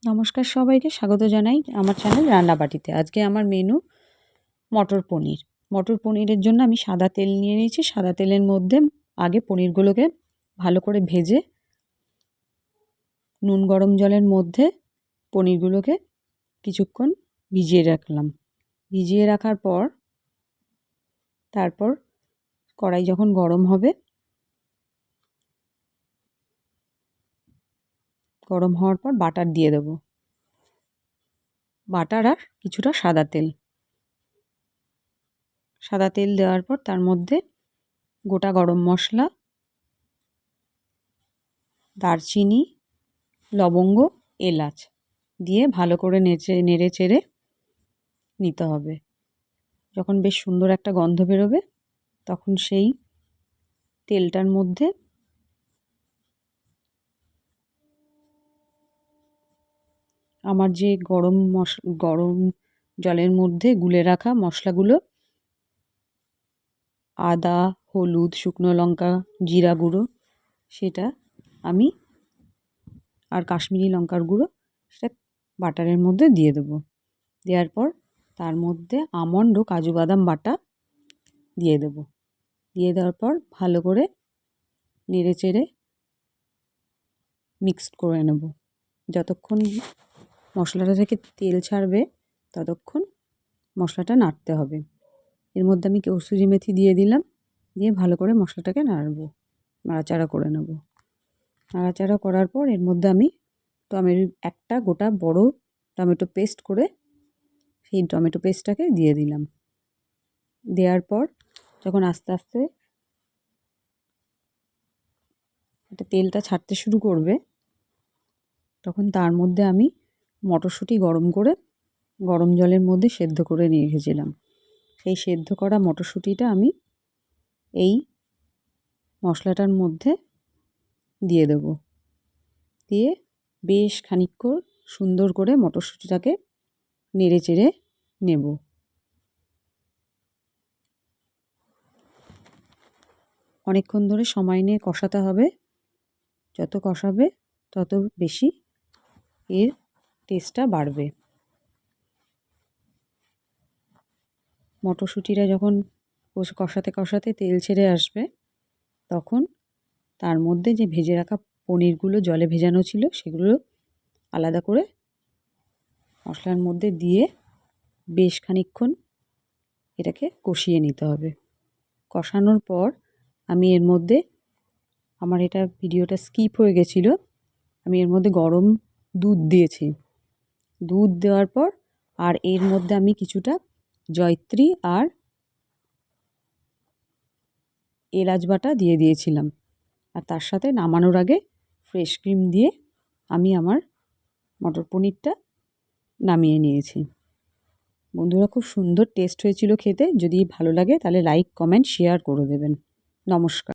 নমস্কার, সবাইকে স্বাগত জানাই আমার চ্যানেল রান্নাবাটিতে। আজকে আমার মেনু মটর পনির। মটর পনিরের জন্য আমি সাদা তেল নিয়ে নিয়েছি। সাদা তেলের মধ্যে আগে পনিরগুলোকে ভালো করে ভেজে নুন গরম জলের মধ্যে পনিরগুলোকে কিছুক্ষণ ভিজিয়ে রাখলাম। ভিজিয়ে রাখার পর তারপর কড়াই যখন গরম হবে, গরম হওয়ার পর বাটার দিয়ে দেবো। বাটার আর কিছুটা সাদা তেল দেওয়ার পর তার মধ্যে গোটা গরম মশলা, দারচিনি, লবঙ্গ, এলাচ দিয়ে ভালো করে নেড়ে চেড়ে নিতে হবে। যখন বেশ সুন্দর একটা গন্ধ বেরোবে তখন সেই তেলটার মধ্যে আমার যে গরম জলের মধ্যে গুলে রাখা মশলাগুলো, আদা, হলুদ, শুকনো লঙ্কা, জিরা গুঁড়ো, সেটা আমি আর কাশ্মীরি লঙ্কার গুঁড়ো সেটা বাটারের মধ্যে দিয়ে দেবো। দেওয়ার পর তার মধ্যে আমন্ড ও কাজু বাদাম বাটা দিয়ে দেবো। দিয়ে দেওয়ার পর ভালো করে নেড়ে চেড়ে মিক্সড করে নেব। যতক্ষণ মশলাটা থেকে তেল ছাড়বে ততক্ষণ মশলাটা নাড়তে হবে। এর মধ্যে আমি কসুরি মেথি দিয়ে দিলাম। দিয়ে ভালো করে মশলাটাকে নাড়াচাড়া করে নেব। নাড়াচাড়া করার পর এর মধ্যে আমি একটা গোটা বড় টমেটো পেস্ট করে সেই টমেটো পেস্টটাকে দিয়ে দিলাম। দেওয়ার পর যখন আস্তে আস্তে এটা তেলটা ছাড়তে শুরু করবে তখন তার মধ্যে আমি মটরশুঁটি গরম জলের মধ্যে সেদ্ধ করে নিয়ে রেখেছিলাম। সেই সেদ্ধ করা মটরশুঁটিটা আমি এই মশলাটার মধ্যে দিয়ে দেব। দিয়ে বেশ খানিকক্ষণ সুন্দর করে মটরশুঁটিটাকে নেড়ে চেড়ে নেব। অনেকক্ষণ ধরে সময় নিয়ে কষাতে হবে। যত কষাবে তত বেশি এর টেস্টটা বাড়বে। মটরশুঁটিটা যখন কষাতে কষাতে তেল ছেড়ে আসবে তখন তার মধ্যে যে ভেজে রাখা পনিরগুলো জলে ভেজানো ছিল সেগুলো আলাদা করে মশলার মধ্যে দিয়ে বেশ খানিকক্ষণ এটাকে কষিয়ে নিতে হবে। কষানোর পর আমি এর মধ্যে আমার ভিডিওটা স্কিপ হয়ে গেছিলো, আমি এর মধ্যে গরম দুধ দিয়েছি। দুধ দেওয়ার পর আর এর মধ্যে আমি কিছুটা জয়িত্রী আর এলাচ বাটা দিয়ে দিয়েছিলাম। আর তার সাথে নামানোর আগে ফ্রেশ ক্রিম দিয়ে আমি আমার মটর পনিরটা নামিয়ে নিয়েছি। বন্ধুরা, খুব সুন্দর টেস্ট হয়েছিল খেতে। যদি ভালো লাগে তাহলে লাইক, কমেন্ট, শেয়ার করে দেবেন। নমস্কার।